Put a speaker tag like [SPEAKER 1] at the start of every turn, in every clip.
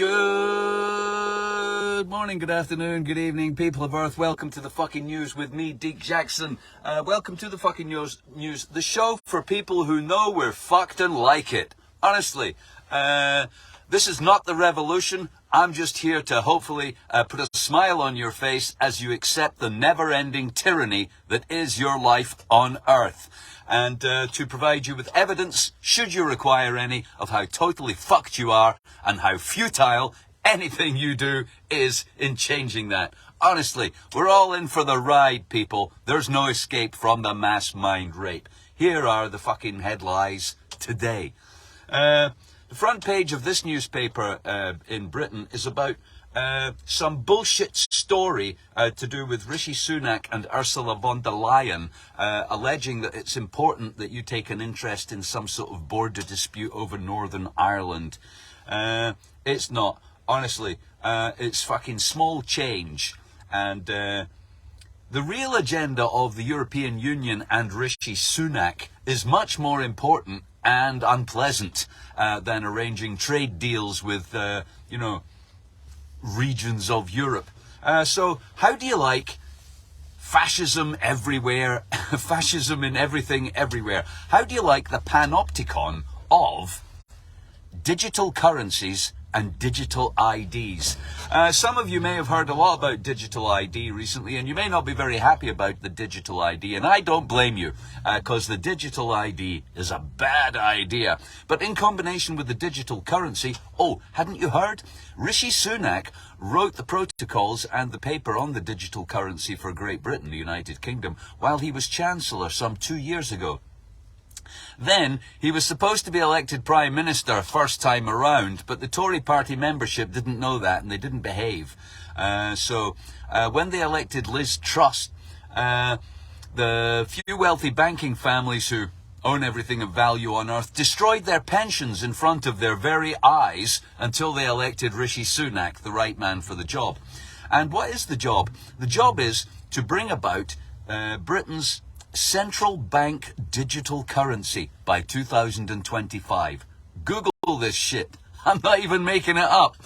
[SPEAKER 1] Good morning, good afternoon, good evening, people of Earth. Welcome to the fucking news with me, Deke Jackson. Welcome to the fucking news, the show for people who know we're fucked and like it. Honestly, this is not the revolution. I'm just here to hopefully put a smile on your face as you accept the never-ending tyranny that is your life on Earth. And to provide you with evidence, should you require any, of how totally fucked you are and how futile anything you do is in changing that. Honestly, we're all in for the ride, people. There's no escape from the mass mind rape. Here are the fucking headlines today. The front page of this newspaper in Britain is about some bullshit story to do with Rishi Sunak and Ursula von der Leyen, alleging that it's important that you take an interest in some sort of border dispute over Northern Ireland. It's not. Honestly, it's fucking small change. And the real agenda of the European Union and Rishi Sunak is much more important and unpleasant than arranging trade deals with, regions of Europe. So how do you like fascism everywhere, fascism in everything everywhere? How do you like the panopticon of digital currencies and digital IDs? Some of you may have heard a lot about digital ID recently, and you may not be very happy about the digital ID, and I don't blame you, because the digital ID is a bad idea. But in combination with the digital currency, oh, hadn't you heard? Rishi Sunak wrote the protocols and the paper on the digital currency for Great Britain, the United Kingdom, while he was Chancellor some 2 years ago. Then, he was supposed to be elected Prime Minister first time around, but the Tory party membership didn't know that and they didn't behave. So, when they elected Liz Truss, the few wealthy banking families who own everything of value on Earth destroyed their pensions in front of their very eyes until they elected Rishi Sunak, the right man for the job. And what is the job? The job is to bring about Britain's central bank digital currency by 2025. Google this shit. I'm not even making it up.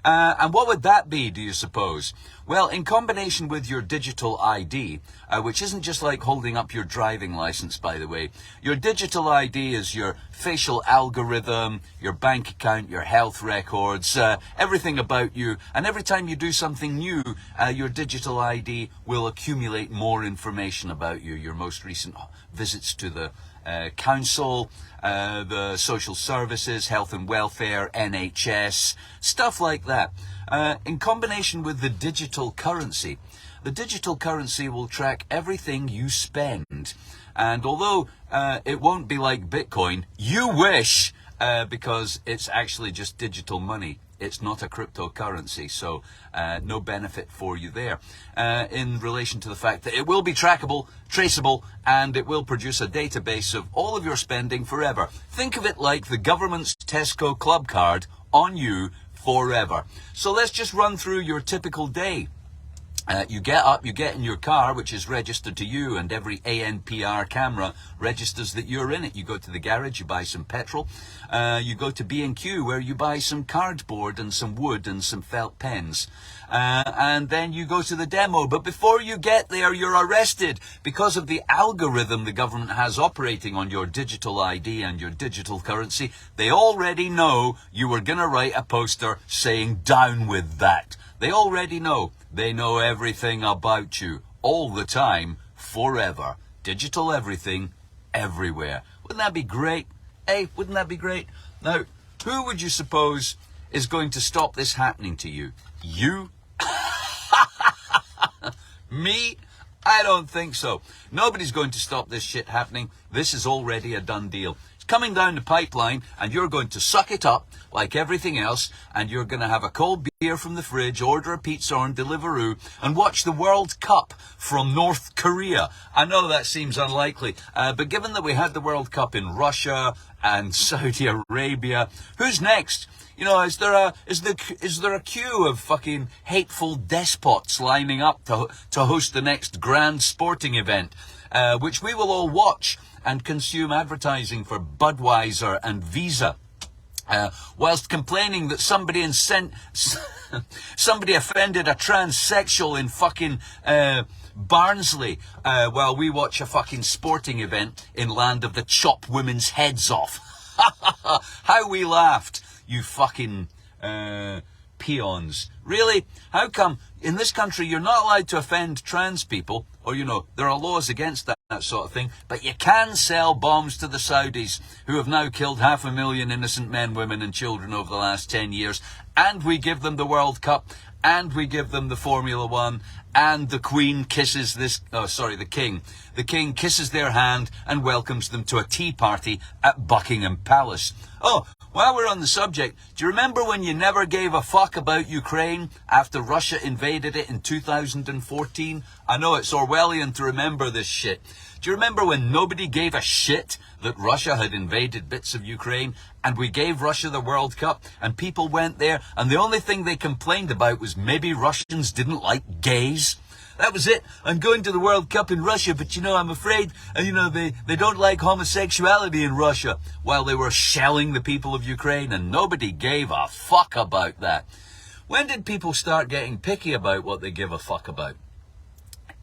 [SPEAKER 1] And what would that be, do you suppose? Well, in combination with your digital ID, which isn't just like holding up your driving license, by the way. Your digital ID is your facial algorithm, your bank account, your health records, everything about you. And every time you do something new, your digital ID will accumulate more information about you. Your most recent visits to the council, the social services, health and welfare, NHS, stuff like that. In combination with the digital currency will track everything you spend. And although it won't be like Bitcoin, you wish, because it's actually just digital money. It's not a cryptocurrency, so no benefit for you there. In relation to the fact that it will be trackable, traceable, and it will produce a database of all of your spending forever. Think of it like the government's Tesco Club card on you forever. So let's just run through your typical day. You get up, you get in your car, which is registered to you, and every ANPR camera registers that you're in it. You go to the garage, you buy some petrol. You go to B&Q, where you buy some cardboard and some wood and some felt pens. And then you go to the demo. But before you get there, you're arrested because of the algorithm the government has operating on your digital ID and your digital currency. They already know you were going to write a poster saying, "Down with that." They already know. They know everything about you, all the time, forever. Digital everything, everywhere. Wouldn't that be great? Hey, wouldn't that be great? Now, who would you suppose is going to stop this happening to you? You? Me? I don't think so. Nobody's going to stop this shit happening. This is already a done deal. It's coming down the pipeline, and you're going to suck it up like everything else, and you're going to have a cold beer from the fridge, order a pizza on Deliveroo, and watch the World Cup from North Korea. I know that seems unlikely, but given that we had the World Cup in Russia and Saudi Arabia, who's next? You know, is there a queue of fucking hateful despots lining up to host the next grand sporting event, which we will all watch and consume advertising for Budweiser and Visa? whilst complaining that somebody somebody offended a transsexual in fucking Barnsley, while we watch a fucking sporting event in land of the chop women's heads off. How we laughed, you fucking peons. Really? How come in this country you're not allowed to offend trans people, or, you know, there are laws against that sort of thing, but you can sell bombs to the Saudis, who have now killed 500,000 innocent men, women and children over the last 10 years, and we give them the World Cup, and we give them the Formula One, and the Queen kisses the King. The King kisses their hand and welcomes them to a tea party at Buckingham Palace. Oh, while we're on the subject, do you remember when you never gave a fuck about Ukraine after Russia invaded it in 2014? I know it's Orwellian to remember this shit. Do you remember when nobody gave a shit that Russia had invaded bits of Ukraine, and we gave Russia the World Cup, and people went there, and the only thing they complained about was maybe Russians didn't like gays? That was it. I'm going to the World Cup in Russia, but, you know, I'm afraid, they don't like homosexuality in Russia, while they were shelling the people of Ukraine, and nobody gave a fuck about that. When did people start getting picky about what they give a fuck about?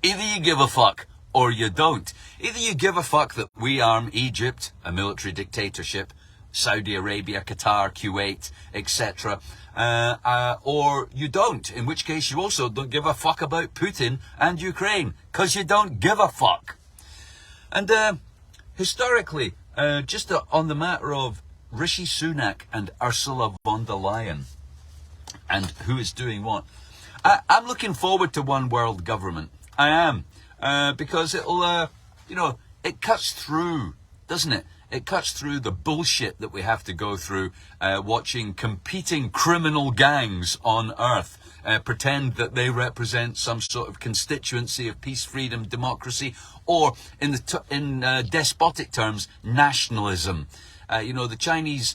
[SPEAKER 1] Either you give a fuck, or you don't. Either you give a fuck that we arm Egypt, a military dictatorship, Saudi Arabia, Qatar, Kuwait, etc., or you don't, in which case you also don't give a fuck about Putin and Ukraine, because you don't give a fuck. And historically, just on the matter of Rishi Sunak and Ursula von der Leyen, and who is doing what, I'm looking forward to one world government. I am. Because it'll, it cuts through, doesn't it? It cuts through the bullshit that we have to go through watching competing criminal gangs on Earth pretend that they represent some sort of constituency of peace, freedom, democracy, or in despotic terms, nationalism. The Chinese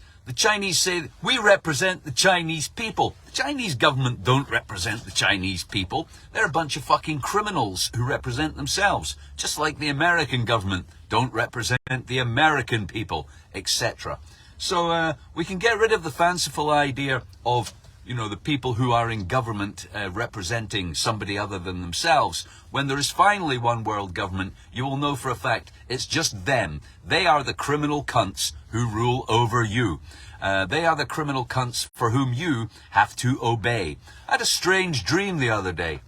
[SPEAKER 1] say, we represent the Chinese people. The Chinese government don't represent the Chinese people. They're a bunch of fucking criminals who represent themselves. Just like the American government don't represent the American people, etc. So we can get rid of the fanciful idea of, the people who are in government representing somebody other than themselves. When there is finally one world government, you will know for a fact it's just them. They are the criminal cunts who rule over you. They are the criminal cunts for whom you have to obey. I had a strange dream the other day.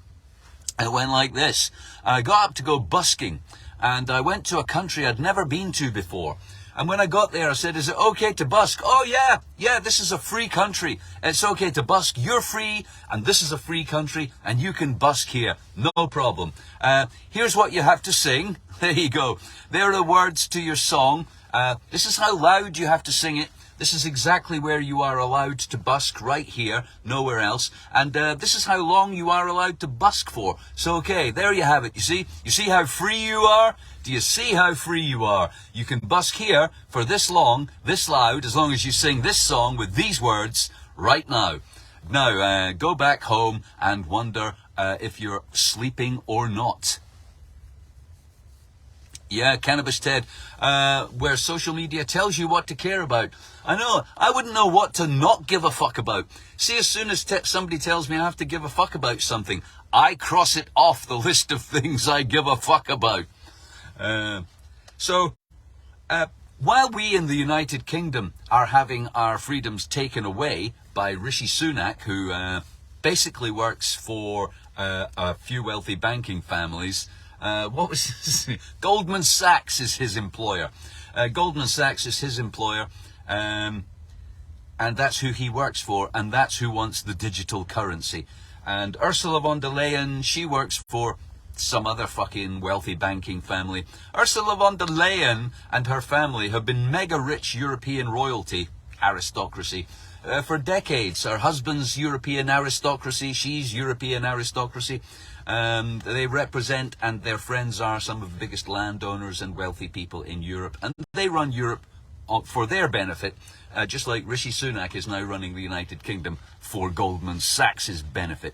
[SPEAKER 1] It went like this. I got up to go busking, and I went to a country I'd never been to before. And when I got there, I said, is it okay to busk? Oh, yeah, this is a free country. It's okay to busk. You're free, and this is a free country, and you can busk here. No problem. Here's what you have to sing. There you go. There are the words to your song. This is how loud you have to sing it. This is exactly where you are allowed to busk, right here, nowhere else. And this is how long you are allowed to busk for. So, okay, there you have it. You see? You see how free you are? Do you see how free you are? You can busk here for this long, this loud, as long as you sing this song with these words right now. Now, go back home and wonder if you're sleeping or not. Yeah, Cannabis Ted, where social media tells you what to care about. I know, I wouldn't know what to not give a fuck about. See, as soon as somebody tells me I have to give a fuck about something, I cross it off the list of things I give a fuck about. While we in the United Kingdom are having our freedoms taken away by Rishi Sunak, who basically works for a few wealthy banking families, what was his name? Goldman Sachs is his employer. Goldman Sachs is his employer, and that's who he works for, and that's who wants the digital currency. And Ursula von der Leyen, she works for some other fucking wealthy banking family. Ursula von der Leyen and her family have been mega rich European royalty, aristocracy, for decades. Her husband's European aristocracy, she's European aristocracy. They represent, and their friends are, some of the biggest landowners and wealthy people in Europe. And they run Europe for their benefit, just like Rishi Sunak is now running the United Kingdom for Goldman Sachs' benefit.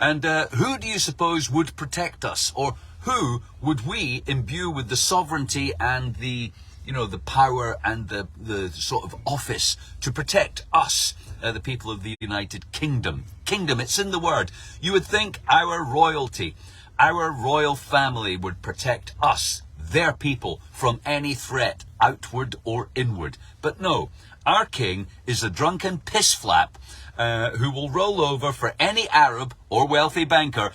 [SPEAKER 1] And who do you suppose would protect us? Or who would we imbue with the sovereignty and the you know, the power and the sort of office to protect us, the people of the United Kingdom. Kingdom, it's in the word. You would think our royalty, our royal family would protect us, their people, from any threat, outward or inward. But no, our king is a drunken pissflap who will roll over for any Arab or wealthy banker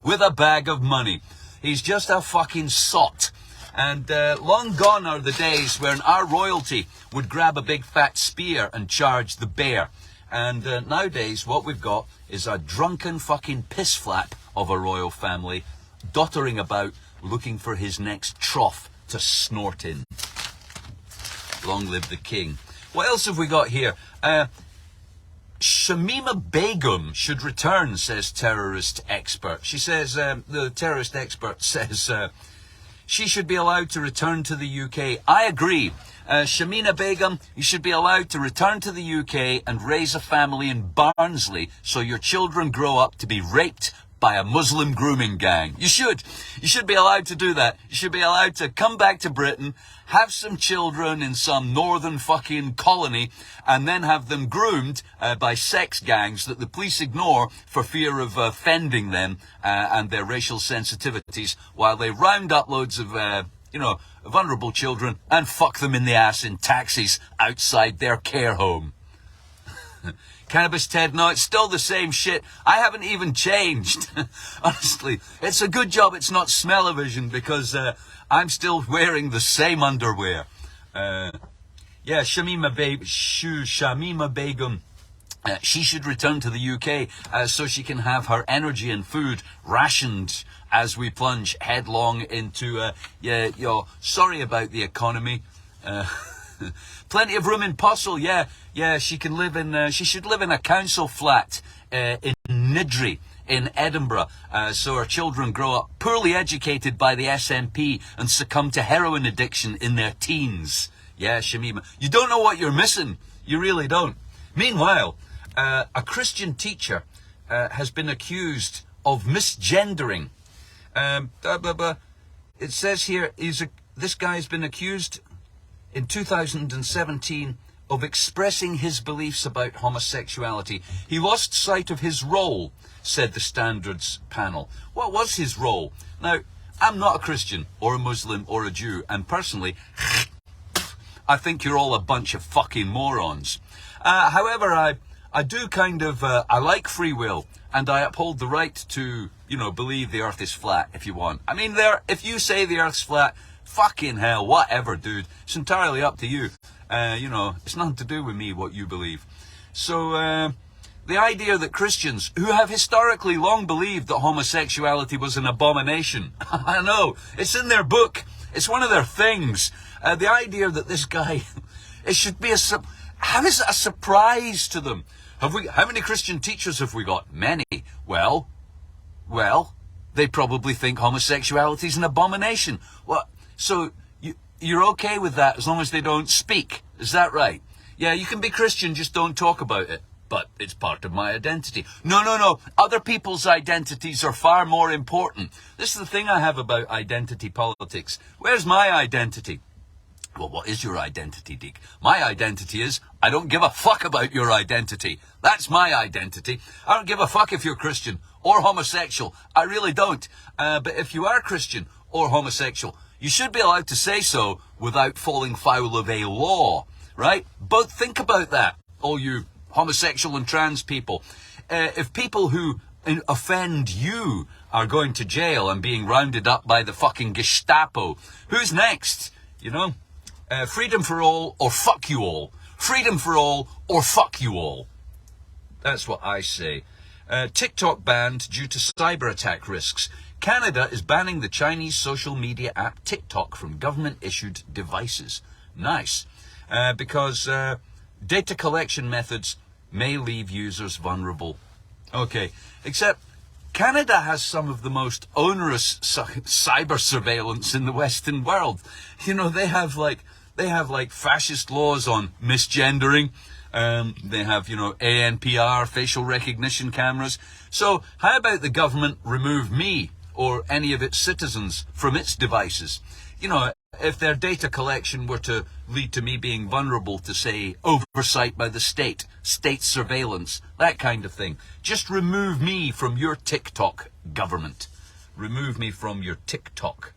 [SPEAKER 1] with a bag of money. He's just a fucking sot. And long gone are the days when our royalty would grab a big fat spear and charge the bear. And nowadays what we've got is a drunken fucking pissflap of a royal family dottering about looking for his next trough to snort in. Long live the king. What else have we got here? Shamima Begum should return, says terrorist expert. She says, the terrorist expert says, she should be allowed to return to the UK. I agree. Shamima Begum, you should be allowed to return to the UK and raise a family in Barnsley so your children grow up to be raped by a Muslim grooming gang. You should. You should be allowed to do that. You should be allowed to come back to Britain, have some children in some northern fucking colony, and then have them groomed by sex gangs that the police ignore for fear of offending them and their racial sensitivities, while they round up loads of, vulnerable children and fuck them in the ass in taxis outside their care home. Cannabis Ted, no, it's still the same shit. I haven't even changed. Honestly, it's a good job it's not smell-o-vision, because I'm still wearing the same underwear. Shamima Begum, she should return to the UK so she can have her energy and food rationed as we plunge headlong into, sorry about the economy. Plenty of room in Puzzle, she can live in, she should live in a council flat in Niddry in Edinburgh, so her children grow up poorly educated by the SNP and succumb to heroin addiction in their teens. Yeah, Shamima, you don't know what you're missing. You really don't. Meanwhile, a Christian teacher has been accused of misgendering. It says here, this guy has been accused in 2017 of expressing his beliefs about homosexuality. He lost sight of his role, said the Standards panel. What was his role? Now, I'm not a Christian or a Muslim or a Jew, and personally, I think you're all a bunch of fucking morons. However, I do kind of, I like free will, and I uphold the right to, believe the earth is flat if you want. I mean, if you say the earth's flat, fucking hell, whatever, dude. It's entirely up to you. It's nothing to do with me what you believe. So, the idea that Christians, who have historically long believed that homosexuality was an abomination, I know, it's in their book, it's one of their things. The idea that this guy, it should be how is it a surprise to them? How many Christian teachers have we got? Many. Well, they probably think homosexuality is an abomination. Well, so you're okay with that as long as they don't speak. Is that right? Yeah, you can be Christian, just don't talk about it. But it's part of my identity. No. Other people's identities are far more important. This is the thing I have about identity politics. Where's my identity? Well, what is your identity, Deke? My identity is, I don't give a fuck about your identity. That's my identity. I don't give a fuck if you're Christian or homosexual. I really don't. But if you are Christian or homosexual, you should be allowed to say so without falling foul of a law, right? But think about that, all you homosexual and trans people. If people who offend you are going to jail and being rounded up by the fucking Gestapo, who's next? Freedom for all or fuck you all. Freedom for all or fuck you all. That's what I say. TikTok banned due to cyber attack risks. Canada is banning the Chinese social media app TikTok from government-issued devices. Nice. Because data collection methods may leave users vulnerable. Okay, except Canada has some of the most onerous cyber surveillance in the Western world. They have fascist laws on misgendering. They have, ANPR, facial recognition cameras. So how about the government remove me or any of its citizens from its devices? if their data collection were to lead to me being vulnerable to, say, oversight by the state surveillance, that kind of thing. Just remove me from your TikTok, government. Remove me from your TikTok.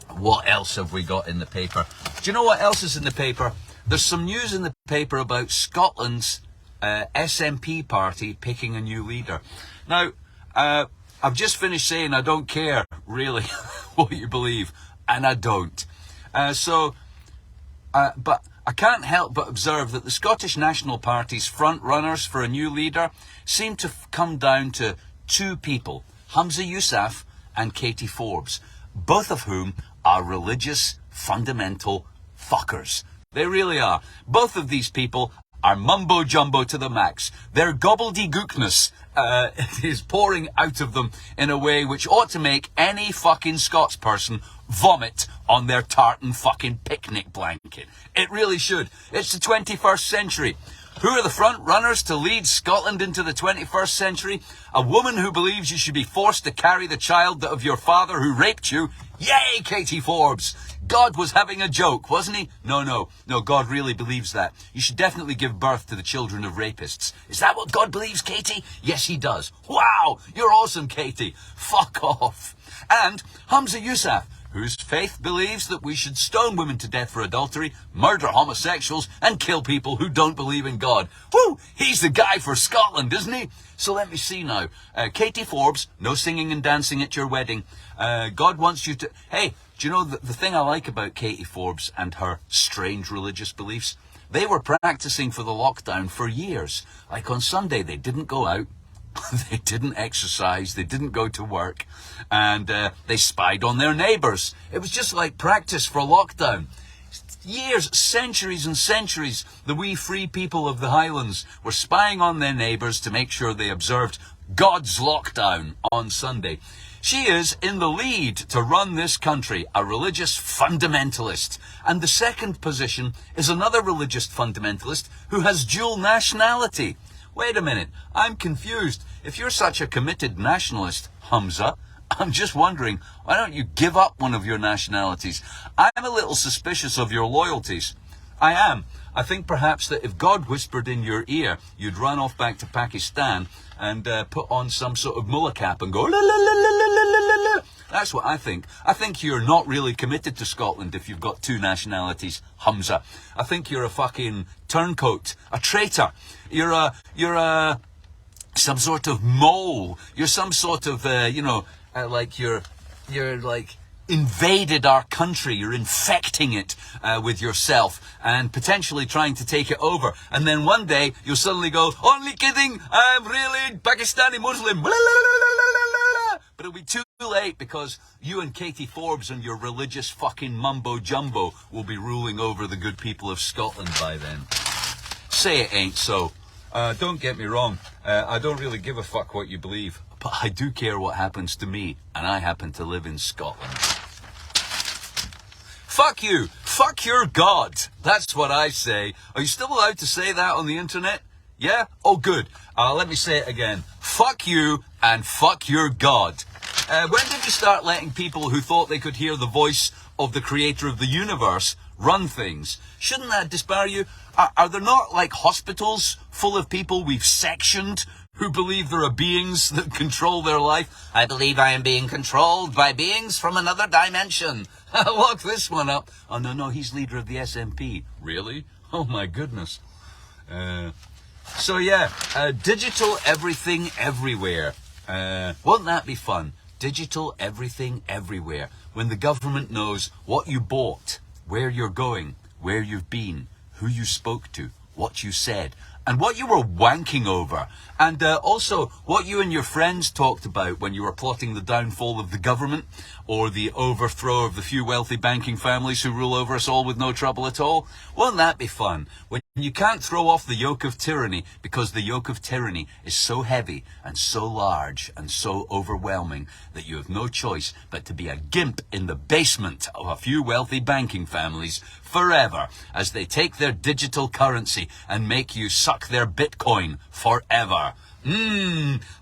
[SPEAKER 1] What else have we got in the paper? Do you know what else is in the paper? There's some news in the paper about Scotland's SNP party picking a new leader. Now, I've just finished saying I don't care, really, what you believe, and I don't. But I can't help but observe that the Scottish National Party's front runners for a new leader seem to come down to two people, Humza and Katie Forbes, both of whom are religious, fundamental fuckers. They really are. Both of these people are mumbo-jumbo to the max. Their gobbledygookness is pouring out of them in a way which ought to make any fucking Scots person vomit on their tartan fucking picnic blanket. It really should. It's the 21st century. Who are the front runners to lead Scotland into the 21st century? A woman who believes you should be forced to carry the child of your father who raped you. Yay, Katie Forbes! God was having a joke, wasn't he? No, God really believes that. You should definitely give birth to the children of rapists. Is that what God believes, Katie? Yes, he does. Wow, you're awesome, Katie. Fuck off. And Humza, whose faith believes that we should stone women to death for adultery, murder homosexuals, and kill people who don't believe in God. Woo! He's the guy for Scotland, isn't he? So let me see now. Katie Forbes, no singing and dancing at your wedding. God wants you to... Hey, do you know the thing I like about Katie Forbes and her strange religious beliefs? They were practicing for the lockdown for years. Like on Sunday, they didn't go out. They didn't exercise, they didn't go to work, and they spied on their neighbours. It was just like practice for lockdown. Years, centuries and centuries, the wee free people of the Highlands were spying on their neighbours to make sure they observed God's lockdown on Sunday. She is in the lead to run this country, a religious fundamentalist. And the second position is another religious fundamentalist who has dual nationality. Wait a minute, I'm confused. If you're such a committed nationalist, Humza, I'm just wondering, why don't you give up one of your nationalities? I'm a little suspicious of your loyalties. I am. I think perhaps that if God whispered in your ear, you'd run off back to Pakistan and put on some sort of mullah cap and go, la la la la la la la la. That's what I think. I think you're not really committed to Scotland if you've got two nationalities, Humza. I think you're a fucking turncoat, a traitor. You're some sort of mole. You're some sort of, like you're like invaded our country. You're infecting it with yourself and potentially trying to take it over. And then one day you'll suddenly go, only kidding, I'm really Pakistani Muslim. But it'll be too late because you and Katie Forbes and your religious fucking mumbo-jumbo will be ruling over the good people of Scotland by then. Say it ain't so. Don't get me wrong. I don't really give a fuck what you believe. But I do care what happens to me. And I happen to live in Scotland. Fuck you. Fuck your God. That's what I say. Are you still allowed to say that on the internet? Yeah? Oh, good. Let me say it again. Fuck you and fuck your God. When did you start letting people who thought they could hear the voice of the creator of the universe run things? Shouldn't that disbar you? Are there not like hospitals full of people we've sectioned who believe there are beings that control their life? I believe I am being controlled by beings from another dimension. Lock this one up. Oh, no, he's leader of the SNP. Really? Oh, my goodness. So, yeah, digital everything everywhere. Won't that be fun? Digital everything everywhere. When the government knows what you bought, where you're going, where you've been, who you spoke to, what you said, and what you were wanking over. And also what you and your friends talked about when you were plotting the downfall of the government or the overthrow of the few wealthy banking families who rule over us all with no trouble at all. Won't that be fun? When you can't throw off the yoke of tyranny because the yoke of tyranny is so heavy and so large and so overwhelming that you have no choice but to be a gimp in the basement of a few wealthy banking families forever as they take their digital currency and make you suck their Bitcoin forever.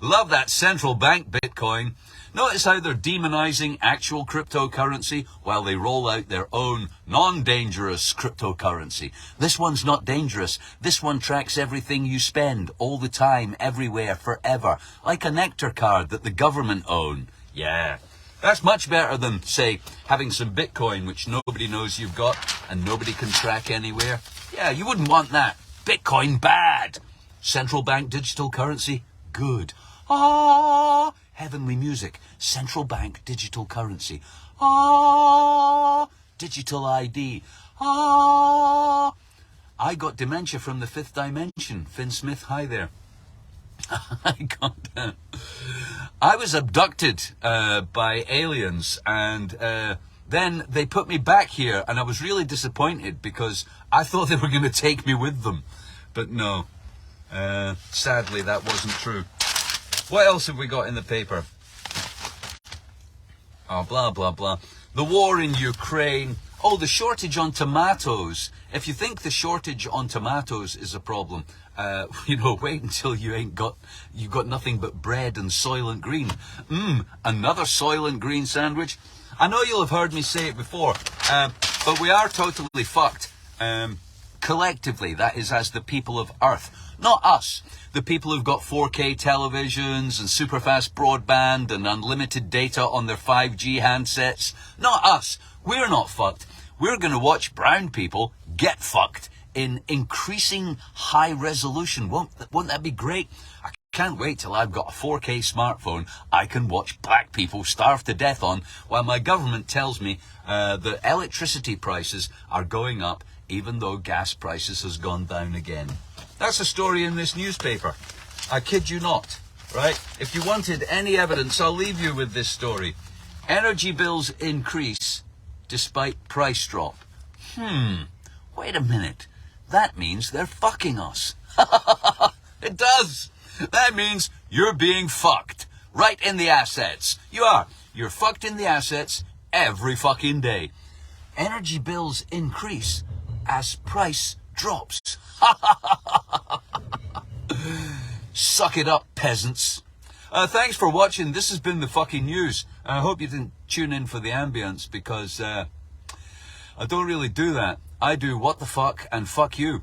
[SPEAKER 1] Love that central bank Bitcoin. Notice how they're demonizing actual cryptocurrency while they roll out their own non-dangerous cryptocurrency. This one's not dangerous. This one tracks everything you spend all the time, everywhere, forever. Like a Nectar card that the government own. Yeah. That's much better than, say, having some Bitcoin which nobody knows you've got and nobody can track anywhere. Yeah, you wouldn't want that. Bitcoin, bad. Central bank digital currency, good. Ah, heavenly music. Central bank digital currency. Ah, digital ID. Ah, I got dementia from the fifth dimension. Finn Smith, hi there. I was abducted by aliens, and then they put me back here, and I was really disappointed because I thought they were going to take me with them. But no, sadly that wasn't true. What else have we got in the paper? Oh, blah, blah, blah. The war in Ukraine. Oh, the shortage on tomatoes. If you think the shortage on tomatoes is a problem, wait until you've got nothing but bread and Soylent Green. Another Soylent Green sandwich. I know you'll have heard me say it before, but we are totally fucked. Collectively, that is, as the people of Earth. Not us, the people who've got 4K televisions and super fast broadband and unlimited data on their 5G handsets. Not us. We're not fucked. We're going to watch brown people get fucked in increasing high resolution. Won't that be great? I can't wait till I've got a 4K smartphone I can watch black people starve to death on while my government tells me that electricity prices are going up even though gas prices has gone down again. That's a story in this newspaper. I kid you not, right? If you wanted any evidence, I'll leave you with this story. Energy bills increase despite price drop. Wait a minute. That means they're fucking us. It does. That means you're being fucked. Right in the assets. You are. You're fucked in the assets every fucking day. Energy bills increase as price drops. Suck it up, peasants. Thanks for watching. This has been the fucking news. I hope you didn't tune in for the ambience because I don't really do that. I do what the fuck and fuck you.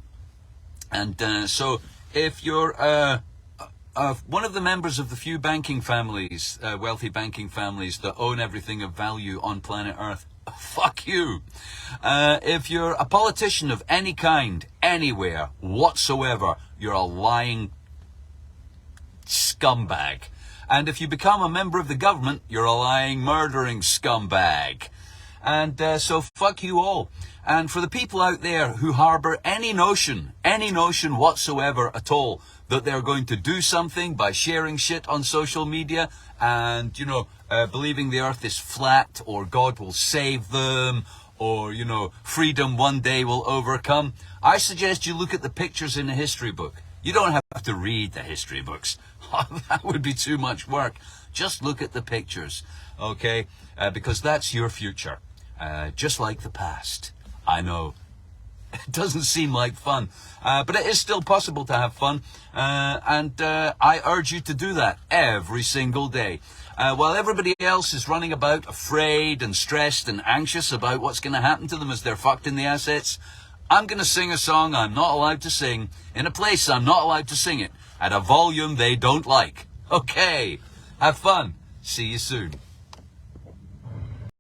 [SPEAKER 1] And so if you're one of the members of the few banking families, wealthy banking families that own everything of value on planet Earth, fuck you. If you're a politician of any kind, anywhere, whatsoever, you're a lying scumbag. And if you become a member of the government, you're a lying, murdering scumbag. And so fuck you all. And for the people out there who harbour any notion whatsoever at all, that they're going to do something by sharing shit on social media and, believing the earth is flat or God will save them or, freedom one day will overcome, I suggest you look at the pictures in a history book. You don't have to read the history books. That would be too much work. Just look at the pictures, okay? Because that's your future, just like the past. I know. It doesn't seem like fun, but it is still possible to have fun, and I urge you to do that every single day. While everybody else is running about afraid and stressed and anxious about what's going to happen to them as they're fucked in the assets, I'm going to sing a song I'm not allowed to sing, in a place I'm not allowed to sing it, at a volume they don't like. Okay, have fun. See you soon.